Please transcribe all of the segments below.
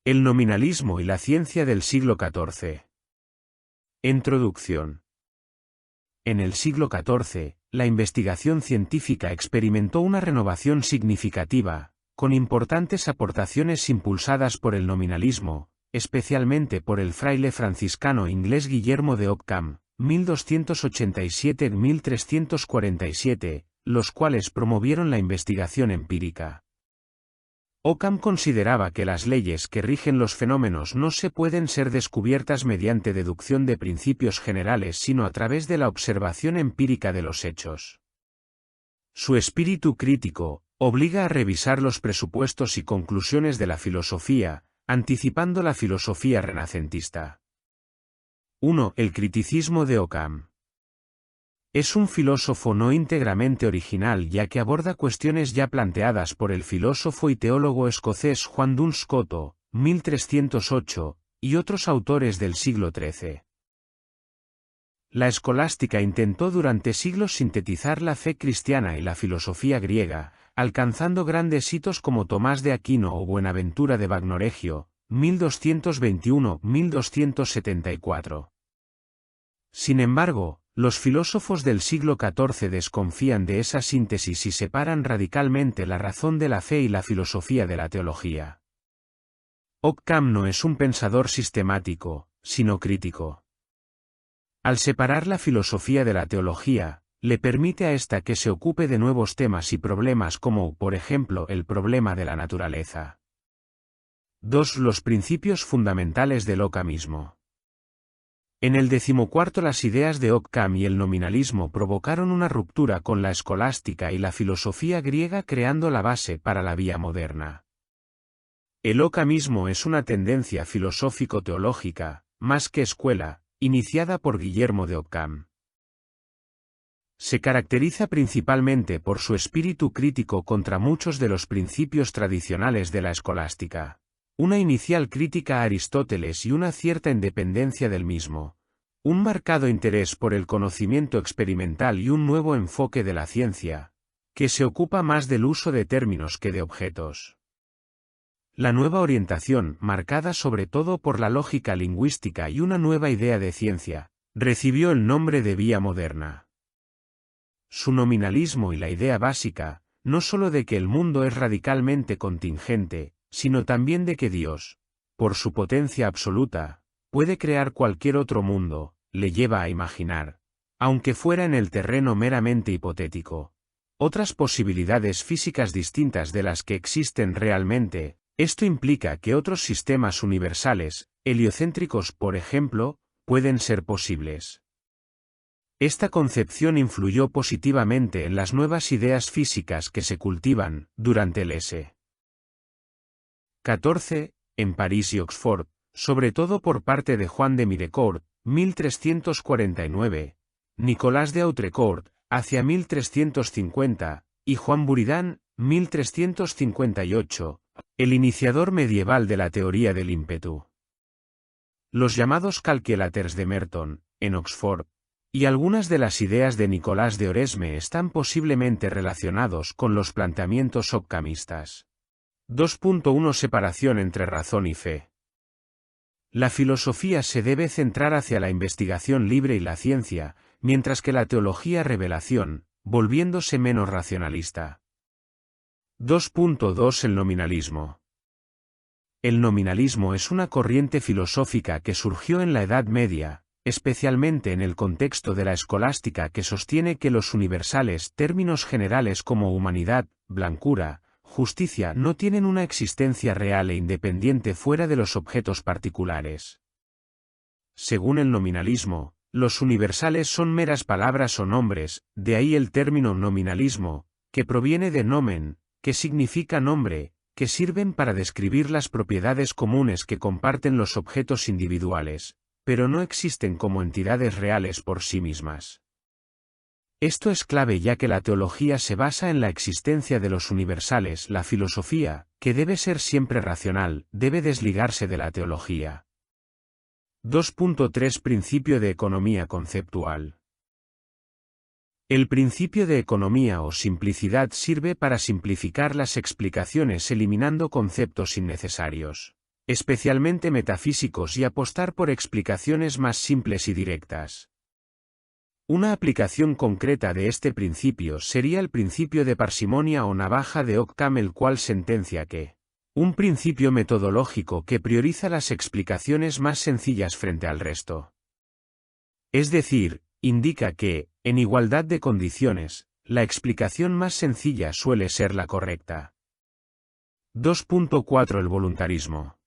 El nominalismo y la ciencia del siglo XIV. Introducción. En el siglo XIV, la investigación científica experimentó una renovación significativa, con importantes aportaciones impulsadas por el nominalismo, especialmente por el fraile franciscano inglés Guillermo de Ockham, 1287-1347, los cuales promovieron la investigación empírica. Ockham consideraba que las leyes que rigen los fenómenos no se pueden ser descubiertas mediante deducción de principios generales sino a través de la observación empírica de los hechos. Su espíritu crítico obliga a revisar los presupuestos y conclusiones de la filosofía, anticipando la filosofía renacentista. 1. El criticismo de Ockham. Es un filósofo no íntegramente original ya que aborda cuestiones ya planteadas por el filósofo y teólogo escocés Juan Duns Scoto, 1308, y otros autores del siglo XIII. La escolástica intentó durante siglos sintetizar la fe cristiana y la filosofía griega, alcanzando grandes hitos como Tomás de Aquino o Buenaventura de Bagnoregio, 1221-1274. Sin embargo, los filósofos del siglo XIV desconfían de esa síntesis y separan radicalmente la razón de la fe y la filosofía de la teología. Ockham no es un pensador sistemático, sino crítico. Al separar la filosofía de la teología, le permite a ésta que se ocupe de nuevos temas y problemas como, por ejemplo, el problema de la naturaleza. 2. Los principios fundamentales del Ockhamismo. En el XIV las ideas de Ockham y el nominalismo provocaron una ruptura con la escolástica y la filosofía griega creando la base para la vía moderna. El Ockhamismo es una tendencia filosófico-teológica, más que escuela, iniciada por Guillermo de Ockham. Se caracteriza principalmente por su espíritu crítico contra muchos de los principios tradicionales de la escolástica. Una inicial crítica a Aristóteles y una cierta independencia del mismo, un marcado interés por el conocimiento experimental y un nuevo enfoque de la ciencia, que se ocupa más del uso de términos que de objetos. La nueva orientación, marcada sobre todo por la lógica lingüística y una nueva idea de ciencia, recibió el nombre de vía moderna. Su nominalismo y la idea básica, no sólo de que el mundo es radicalmente contingente, sino también de que Dios, por su potencia absoluta, puede crear cualquier otro mundo, le lleva a imaginar, aunque fuera en el terreno meramente hipotético, otras posibilidades físicas distintas de las que existen realmente. Esto implica que otros sistemas universales, heliocéntricos por ejemplo, pueden ser posibles. Esta concepción influyó positivamente en las nuevas ideas físicas que se cultivan durante el S. 14, en París y Oxford, sobre todo por parte de Juan de Mirecourt, 1349, Nicolás de Autrecourt, hacia 1350, y Juan Buridan, 1358, el iniciador medieval de la teoría del ímpetu. Los llamados calculators de Merton, en Oxford, y algunas de las ideas de Nicolás de Oresme están posiblemente relacionados con los planteamientos ockhamistas. 2.1 Separación entre razón y fe. La filosofía se debe centrar hacia la investigación libre y la ciencia, mientras que la teología revelación, volviéndose menos racionalista. 2.2 El nominalismo. El nominalismo es una corriente filosófica que surgió en la Edad Media, especialmente en el contexto de la escolástica que sostiene que los universales términos generales como humanidad, blancura, justicia no tienen una existencia real e independiente fuera de los objetos particulares. Según el nominalismo, los universales son meras palabras o nombres, de ahí el término nominalismo, que proviene de nomen, que significa nombre, que sirven para describir las propiedades comunes que comparten los objetos individuales, pero no existen como entidades reales por sí mismas. Esto es clave ya que la teología se basa en la existencia de los universales. La filosofía, que debe ser siempre racional, debe desligarse de la teología. 2.3 Principio de economía conceptual. El principio de economía o simplicidad sirve para simplificar las explicaciones eliminando conceptos innecesarios. especialmente metafísicos, y apostar por explicaciones más simples y directas. Una aplicación concreta de este principio sería el principio de parsimonia o navaja de Occam, el cual sentencia que un principio metodológico que prioriza las explicaciones más sencillas frente al resto. Es decir, indica que, en igualdad de condiciones, la explicación más sencilla suele ser la correcta. 2.4 El voluntarismo.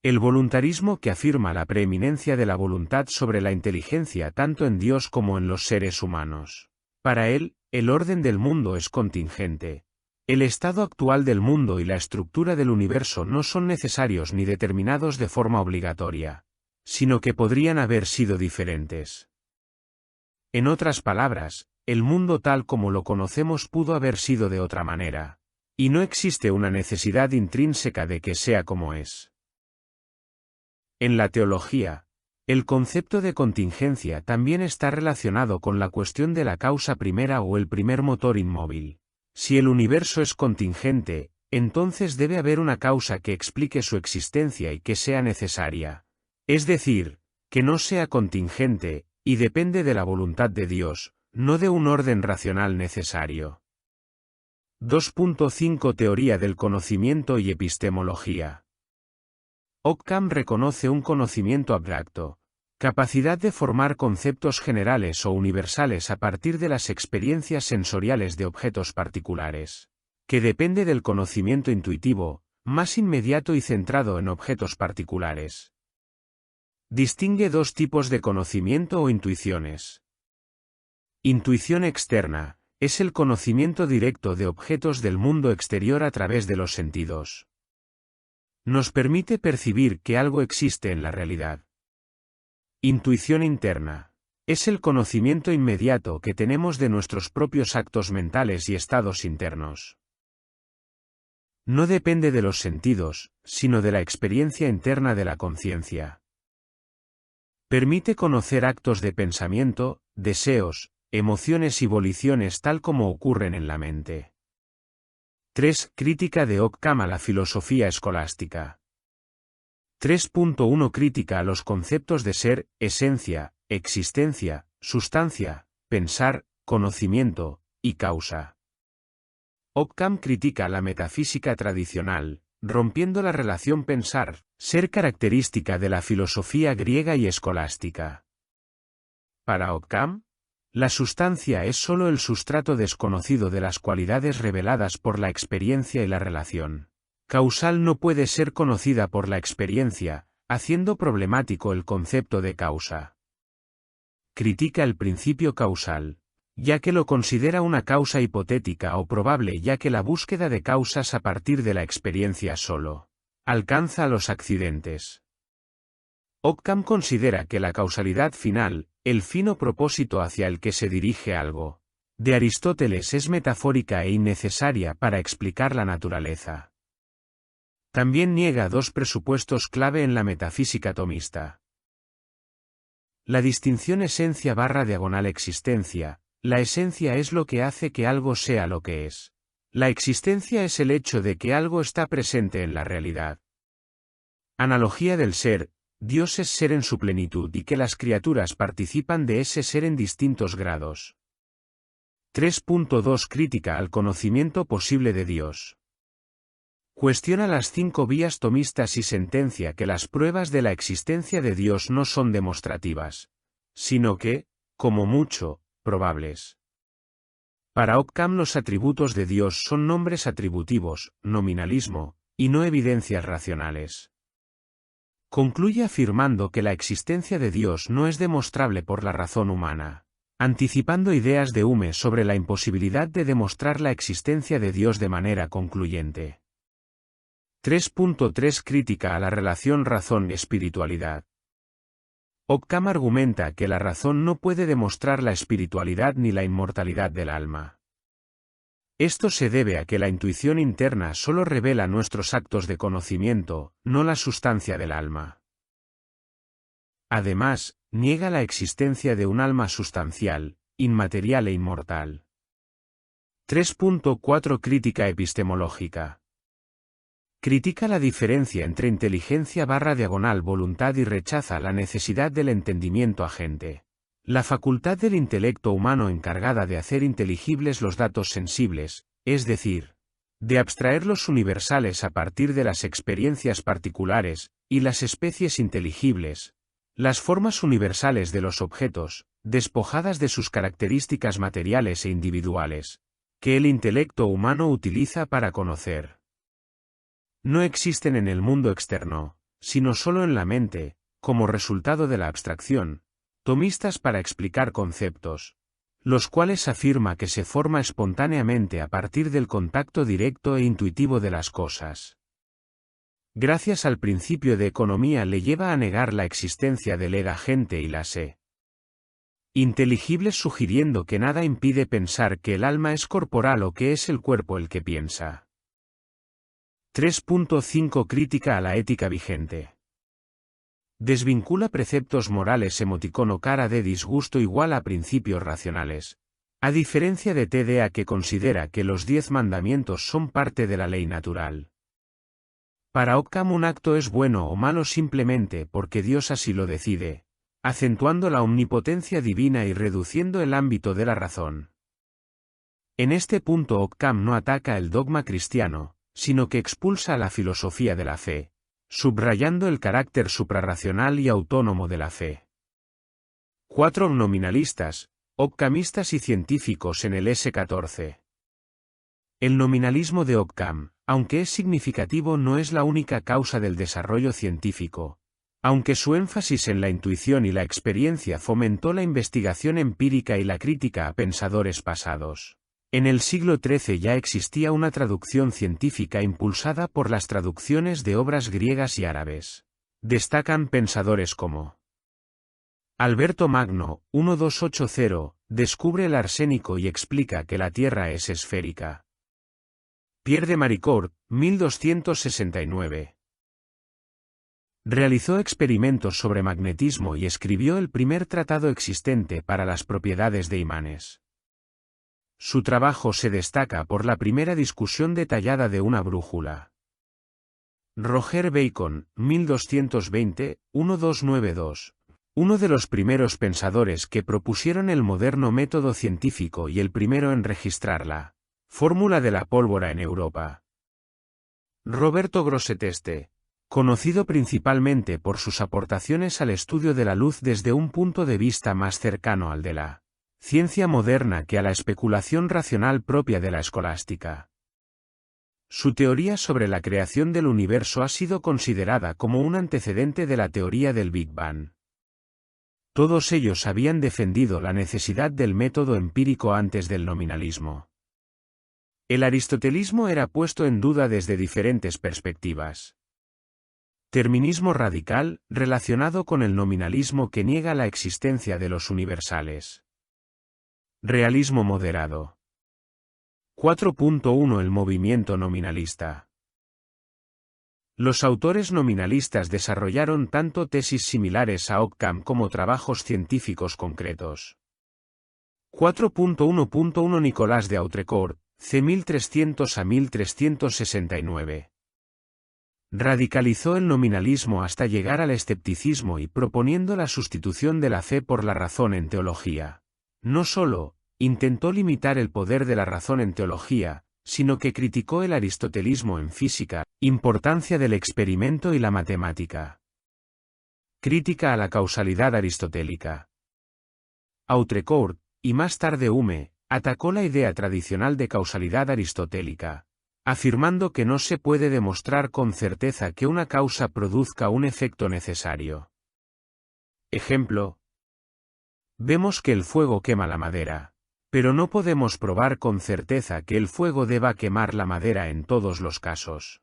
El voluntarismo, que afirma la preeminencia de la voluntad sobre la inteligencia tanto en Dios como en los seres humanos. Para él, el orden del mundo es contingente. El estado actual del mundo y la estructura del universo no son necesarios ni determinados de forma obligatoria, sino que podrían haber sido diferentes. En otras palabras, el mundo tal como lo conocemos pudo haber sido de otra manera, y no existe una necesidad intrínseca de que sea como es. En la teología, el concepto de contingencia también está relacionado con la cuestión de la causa primera o el primer motor inmóvil. Si el universo es contingente, entonces debe haber una causa que explique su existencia y que sea necesaria. Es decir, que no sea contingente, y depende de la voluntad de Dios, no de un orden racional necesario. 2.5 Teoría del conocimiento y epistemología. Occam reconoce un conocimiento abstracto, capacidad de formar conceptos generales o universales a partir de las experiencias sensoriales de objetos particulares, que depende del conocimiento intuitivo, más inmediato y centrado en objetos particulares. Distingue dos tipos de conocimiento o intuiciones. Intuición externa, es el conocimiento directo de objetos del mundo exterior a través de los sentidos. Nos permite percibir que algo existe en la realidad. Intuición interna. Es el conocimiento inmediato que tenemos de nuestros propios actos mentales y estados internos. No depende de los sentidos, sino de la experiencia interna de la conciencia. Permite conocer actos de pensamiento, deseos, emociones y voliciones tal como ocurren en la mente. 3. Crítica de Occam a la filosofía escolástica. 3.1 Crítica a los conceptos de ser, esencia, existencia, sustancia, pensar, conocimiento, y causa. Occam critica la metafísica tradicional, rompiendo la relación pensar-ser característica de la filosofía griega y escolástica. Para Occam, la sustancia es sólo el sustrato desconocido de las cualidades reveladas por la experiencia y la relación causal no puede ser conocida por la experiencia, haciendo problemático el concepto de causa. Critica el principio causal, ya que lo considera una causa hipotética o probable, ya que la búsqueda de causas a partir de la experiencia solo alcanza a los accidentes. Occam considera que la causalidad final, el fin o propósito hacia el que se dirige algo, de Aristóteles es metafórica e innecesaria para explicar la naturaleza. También niega dos presupuestos clave en la metafísica tomista. La distinción esencia/existencia. La esencia es lo que hace que algo sea lo que es. La existencia es el hecho de que algo está presente en la realidad. Analogía del ser. Dios es ser en su plenitud y que las criaturas participan de ese ser en distintos grados. 3.2 Crítica al conocimiento posible de Dios. Cuestiona las 5 vías tomistas y sentencia que las pruebas de la existencia de Dios no son demostrativas, sino que, como mucho, probables. Para Occam los atributos de Dios son nombres atributivos, nominalismo, y no evidencias racionales. Concluye afirmando que la existencia de Dios no es demostrable por la razón humana, anticipando ideas de Hume sobre la imposibilidad de demostrar la existencia de Dios de manera concluyente. 3.3 Crítica a la relación razón-espiritualidad. Occam argumenta que la razón no puede demostrar la espiritualidad ni la inmortalidad del alma. Esto se debe a que la intuición interna solo revela nuestros actos de conocimiento, no la sustancia del alma. Además, niega la existencia de un alma sustancial, inmaterial e inmortal. 3.4 Crítica epistemológica. Critica la diferencia entre inteligencia/voluntad y rechaza la necesidad del entendimiento agente. La facultad del intelecto humano encargada de hacer inteligibles los datos sensibles, es decir, de abstraer los universales a partir de las experiencias particulares, y las especies inteligibles, las formas universales de los objetos, despojadas de sus características materiales e individuales, que el intelecto humano utiliza para conocer. No existen en el mundo externo, sino solo en la mente, como resultado de la abstracción, tomistas para explicar conceptos, los cuales afirma que se forma espontáneamente a partir del contacto directo e intuitivo de las cosas. Gracias al principio de economía le lleva a negar la existencia del agente y las inteligibles, sugiriendo que nada impide pensar que el alma es corporal o que es el cuerpo el que piensa. 3.5 Crítica a la ética vigente. Desvincula preceptos morales emoticono cara de disgusto igual a principios racionales. A diferencia de TDA, que considera que los 10 mandamientos son parte de la ley natural. Para Occam un acto es bueno o malo simplemente porque Dios así lo decide, acentuando la omnipotencia divina y reduciendo el ámbito de la razón. En este punto Occam no ataca el dogma cristiano, sino que expulsa a la filosofía de la fe, subrayando el carácter suprarracional y autónomo de la fe. 4 Nominalistas, Occamistas y científicos en el S14. El nominalismo de Occam, aunque es significativo, no es la única causa del desarrollo científico, aunque su énfasis en la intuición y la experiencia fomentó la investigación empírica y la crítica a pensadores pasados. En el siglo XIII ya existía una traducción científica impulsada por las traducciones de obras griegas y árabes. Destacan pensadores como Alberto Magno, 1280, descubre el arsénico y explica que la Tierra es esférica. Pierre de Maricourt, 1269. Realizó experimentos sobre magnetismo y escribió el primer tratado existente para las propiedades de imanes. Su trabajo se destaca por la primera discusión detallada de una brújula. Roger Bacon, 1220-1292. Uno de los primeros pensadores que propusieron el moderno método científico y el primero en registrar la fórmula de la pólvora en Europa. Roberto Grosseteste, conocido principalmente por sus aportaciones al estudio de la luz desde un punto de vista más cercano al de la ciencia moderna que a la especulación racional propia de la escolástica. Su teoría sobre la creación del universo ha sido considerada como un antecedente de la teoría del Big Bang. Todos ellos habían defendido la necesidad del método empírico antes del nominalismo. El aristotelismo era puesto en duda desde diferentes perspectivas. Terminismo radical, relacionado con el nominalismo que niega la existencia de los universales. Realismo moderado. 4.1 El movimiento nominalista. Los autores nominalistas desarrollaron tanto tesis similares a Occam como trabajos científicos concretos. 4.1.1 Nicolás de Autrecourt, c. 1300 a 1369. Radicalizó el nominalismo hasta llegar al escepticismo y proponiendo la sustitución de la fe por la razón en teología. No solo intentó limitar el poder de la razón en teología, sino que criticó el aristotelismo en física, importancia del experimento y la matemática. Crítica a la causalidad aristotélica. Autrecourt, y más tarde Hume, atacó la idea tradicional de causalidad aristotélica, afirmando que no se puede demostrar con certeza que una causa produzca un efecto necesario. Ejemplo: vemos que el fuego quema la madera, pero no podemos probar con certeza que el fuego deba quemar la madera en todos los casos.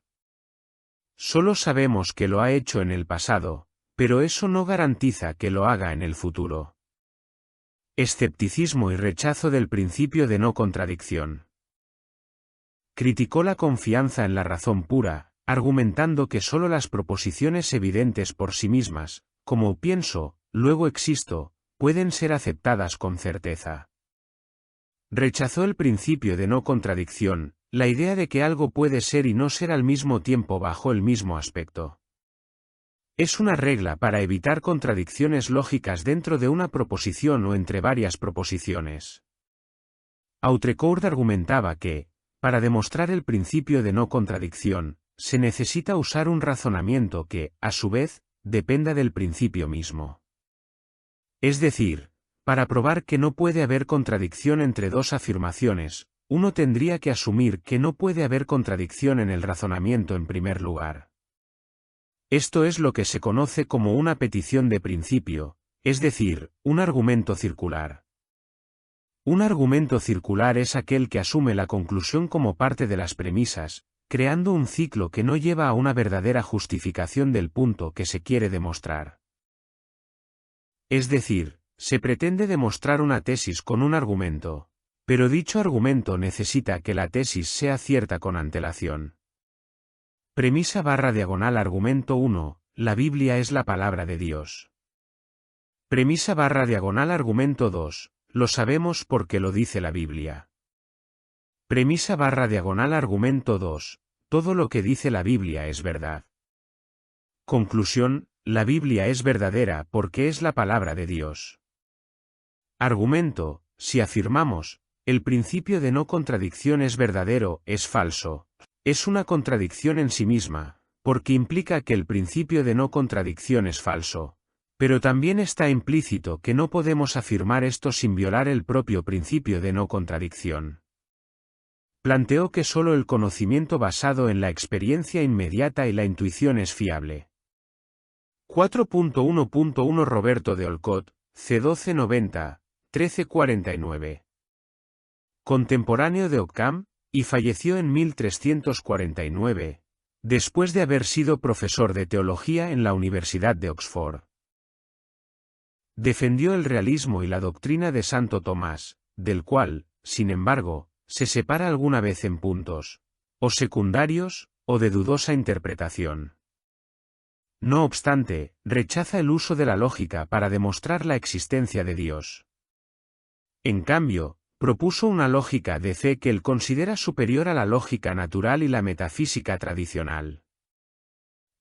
Solo sabemos que lo ha hecho en el pasado, pero eso no garantiza que lo haga en el futuro. Escepticismo y rechazo del principio de no contradicción. Criticó la confianza en la razón pura, argumentando que solo las proposiciones evidentes por sí mismas, como pienso, luego existo, pueden ser aceptadas con certeza. Rechazó el principio de no contradicción, la idea de que algo puede ser y no ser al mismo tiempo bajo el mismo aspecto. Es una regla para evitar contradicciones lógicas dentro de una proposición o entre varias proposiciones. Autrecourt argumentaba que, para demostrar el principio de no contradicción, se necesita usar un razonamiento que, a su vez, dependa del principio mismo. Es decir, para probar que no puede haber contradicción entre dos afirmaciones, uno tendría que asumir que no puede haber contradicción en el razonamiento en primer lugar. Esto es lo que se conoce como una petición de principio, es decir, un argumento circular. Un argumento circular es aquel que asume la conclusión como parte de las premisas, creando un ciclo que no lleva a una verdadera justificación del punto que se quiere demostrar. Es decir, se pretende demostrar una tesis con un argumento, pero dicho argumento necesita que la tesis sea cierta con antelación. Premisa / argumento 1, la Biblia es la palabra de Dios. Premisa / argumento 2, lo sabemos porque lo dice la Biblia. Premisa / argumento 2, todo lo que dice la Biblia es verdad. Conclusión, la Biblia es verdadera porque es la palabra de Dios. Argumento, si afirmamos, el principio de no contradicción es verdadero, es falso. Es una contradicción en sí misma, porque implica que el principio de no contradicción es falso. Pero también está implícito que no podemos afirmar esto sin violar el propio principio de no contradicción. Planteó que solo el conocimiento basado en la experiencia inmediata y la intuición es fiable. 4.1.1 Roberto de Olcott, C1290, 1349. Contemporáneo de Occam, y falleció en 1349, después de haber sido profesor de teología en la Universidad de Oxford. Defendió el realismo y la doctrina de Santo Tomás, del cual, sin embargo, se separa alguna vez en puntos, o secundarios, o de dudosa interpretación. No obstante, rechaza el uso de la lógica para demostrar la existencia de Dios. En cambio, propuso una lógica de fe que él considera superior a la lógica natural y la metafísica tradicional.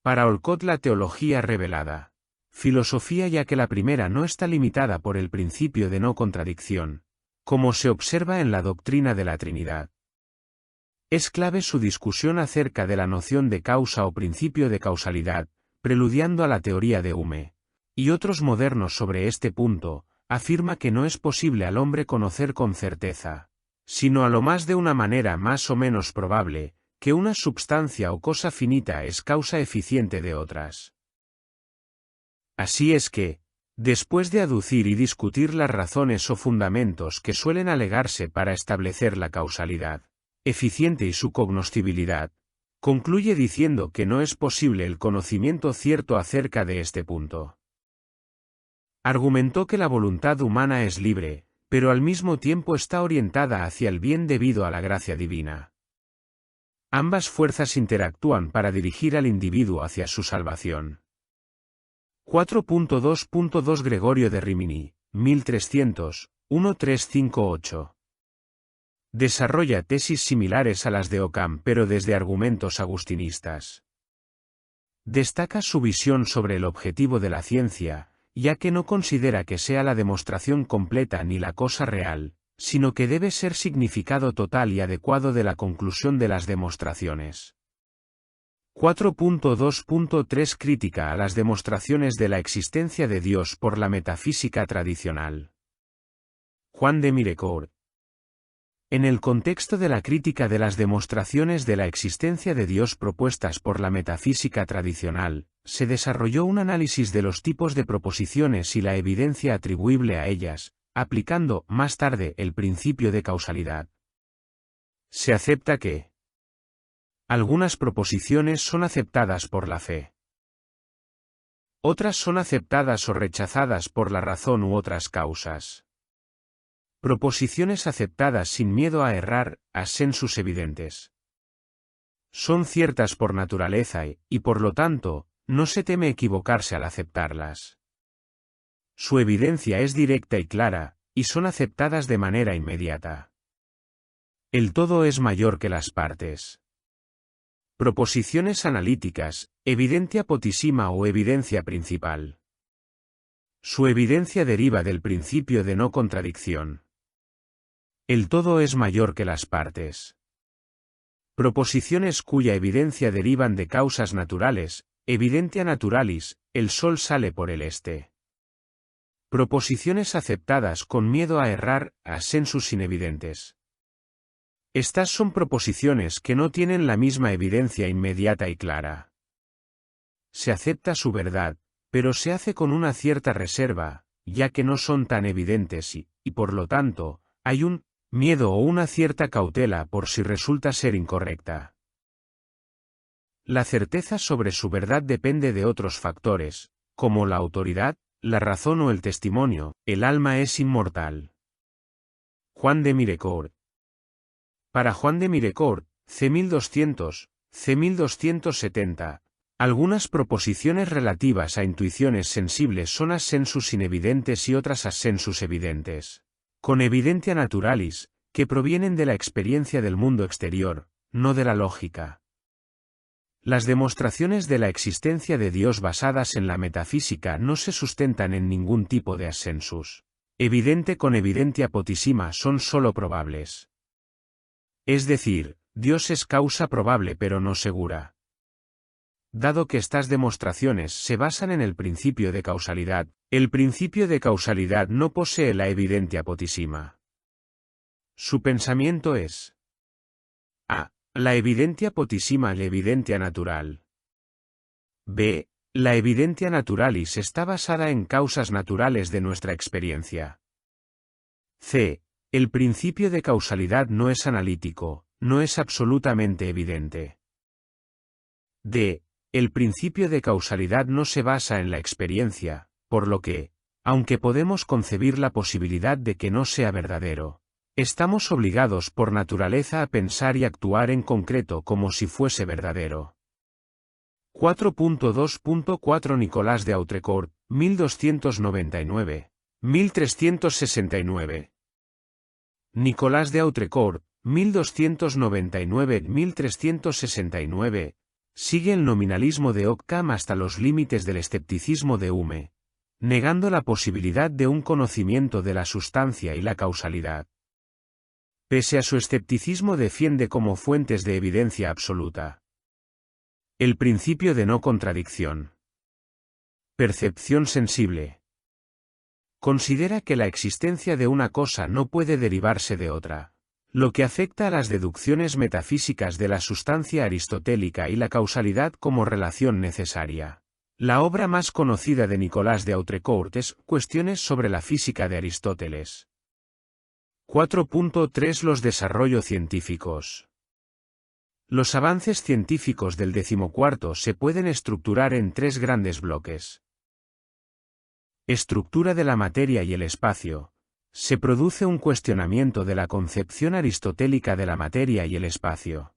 Para Olcott la teología revelada, filosofía ya que la primera no está limitada por el principio de no contradicción, como se observa en la doctrina de la Trinidad. Es clave su discusión acerca de la noción de causa o principio de causalidad, preludiando a la teoría de Hume, y otros modernos sobre este punto, afirma que no es posible al hombre conocer con certeza, sino a lo más de una manera más o menos probable, que una substancia o cosa finita es causa eficiente de otras. Así es que, después de aducir y discutir las razones o fundamentos que suelen alegarse para establecer la causalidad eficiente y su cognoscibilidad, concluye diciendo que no es posible el conocimiento cierto acerca de este punto. Argumentó que la voluntad humana es libre, pero al mismo tiempo está orientada hacia el bien debido a la gracia divina. Ambas fuerzas interactúan para dirigir al individuo hacia su salvación. 4.2.2 Gregorio de Rimini, 1300, 1358. Desarrolla tesis similares a las de Occam pero desde argumentos agustinistas. Destaca su visión sobre el objetivo de la ciencia, ya que no considera que sea la demostración completa ni la cosa real, sino que debe ser significado total y adecuado de la conclusión de las demostraciones. 4.2.3 Crítica a las demostraciones de la existencia de Dios por la metafísica tradicional. Juan de Mirecourt. En el contexto de la crítica de las demostraciones de la existencia de Dios propuestas por la metafísica tradicional, se desarrolló un análisis de los tipos de proposiciones y la evidencia atribuible a ellas, aplicando, más tarde, el principio de causalidad. Se acepta que algunas proposiciones son aceptadas por la fe. Otras son aceptadas o rechazadas por la razón u otras causas. Proposiciones aceptadas sin miedo a errar, a sensus evidentes. Son ciertas por naturaleza y por lo tanto, no se teme equivocarse al aceptarlas. Su evidencia es directa y clara, y son aceptadas de manera inmediata. El todo es mayor que las partes. Proposiciones analíticas, evidencia potissima o evidencia principal. Su evidencia deriva del principio de no contradicción. El todo es mayor que las partes. Proposiciones cuya evidencia derivan de causas naturales, evidentia naturalis, el sol sale por el este. Proposiciones aceptadas con miedo a errar, a sensus inevidentes. Estas son proposiciones que no tienen la misma evidencia inmediata y clara. Se acepta su verdad, pero se hace con una cierta reserva, ya que no son tan evidentes y, por lo tanto, hay un miedo o una cierta cautela por si resulta ser incorrecta. La certeza sobre su verdad depende de otros factores, como la autoridad, la razón o el testimonio. El alma es inmortal. Juan de Mirecourt. Para Juan de Mirecourt, c. 1200, c. 1270, algunas proposiciones relativas a intuiciones sensibles son assensus inevidentes y otras assensus evidentes, con evidentia naturalis, que provienen de la experiencia del mundo exterior, no de la lógica. Las demostraciones de la existencia de Dios basadas en la metafísica no se sustentan en ningún tipo de assensus evidente con evidentia potissima, son sólo probables. Es decir, Dios es causa probable pero no segura. Dado que estas demostraciones se basan en el principio de causalidad, el principio de causalidad no posee la evidentia potissima. Su pensamiento es a. La evidentia potissima, la evidentia natural. b. La evidentia naturalis está basada en causas naturales de nuestra experiencia. c. El principio de causalidad no es analítico, no es absolutamente evidente. d. El principio de causalidad no se basa en la experiencia, por lo que, aunque podemos concebir la posibilidad de que no sea verdadero, estamos obligados por naturaleza a pensar y actuar en concreto como si fuese verdadero. 4.2.4 Nicolás de Autrecourt, 1299. 1369. Nicolás de Autrecourt, 1299-1369, sigue el nominalismo de Occam hasta los límites del escepticismo de Hume, negando la posibilidad de un conocimiento de la sustancia y la causalidad. Pese a su escepticismo defiende como fuentes de evidencia absoluta el principio de no contradicción. Percepción sensible. Considera que la existencia de una cosa no puede derivarse de otra, lo que afecta a las deducciones metafísicas de la sustancia aristotélica y la causalidad como relación necesaria. La obra más conocida de Nicolás de Autrecourt es Cuestiones sobre la física de Aristóteles. 4.3 Los desarrollos científicos. Los avances científicos del 14º se pueden estructurar en tres grandes bloques. Estructura de la materia y el espacio. Se produce un cuestionamiento de la concepción aristotélica de la materia y el espacio.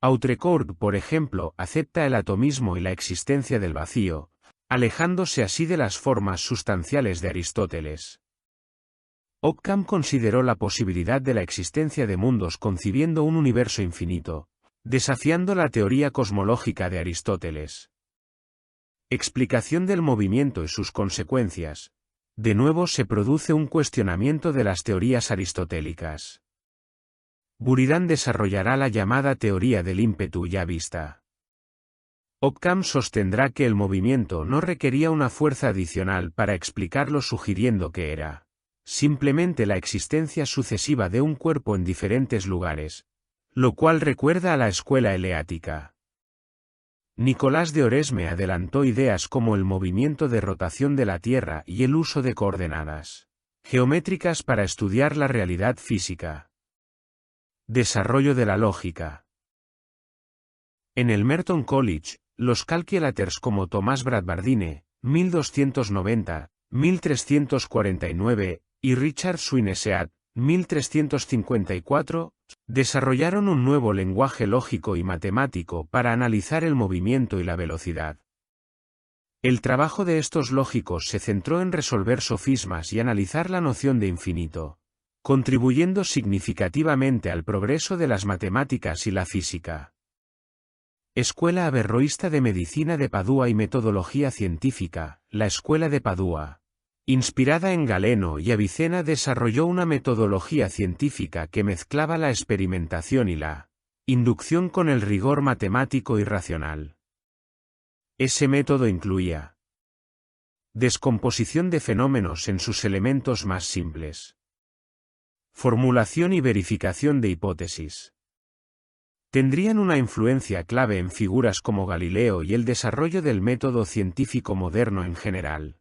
Autrecourt, por ejemplo, acepta el atomismo y la existencia del vacío, alejándose así de las formas sustanciales de Aristóteles. Occam consideró la posibilidad de la existencia de mundos concibiendo un universo infinito, desafiando la teoría cosmológica de Aristóteles. Explicación del movimiento y sus consecuencias. De nuevo se produce un cuestionamiento de las teorías aristotélicas. Buridan desarrollará la llamada teoría del ímpetu ya vista. Occam sostendrá que el movimiento no requería una fuerza adicional para explicarlo, sugiriendo que era simplemente la existencia sucesiva de un cuerpo en diferentes lugares, lo cual recuerda a la escuela eleática. Nicolás de Oresme adelantó ideas como el movimiento de rotación de la Tierra y el uso de coordenadas geométricas para estudiar la realidad física. Desarrollo de la lógica. En el Merton College, los calculators como Tomás Bradvardine, 1290, 1349, y Richard Swineseat, 1354, desarrollaron un nuevo lenguaje lógico y matemático para analizar el movimiento y la velocidad. El trabajo de estos lógicos se centró en resolver sofismas y analizar la noción de infinito, contribuyendo significativamente al progreso de las matemáticas y la física. Escuela Averroísta de Medicina de Padua y Metodología Científica, la Escuela de Padua. Inspirada en Galeno y Avicena, desarrolló una metodología científica que mezclaba la experimentación y la inducción con el rigor matemático y racional. Ese método incluía descomposición de fenómenos en sus elementos más simples, formulación y verificación de hipótesis. Tendrían una influencia clave en figuras como Galileo y el desarrollo del método científico moderno en general.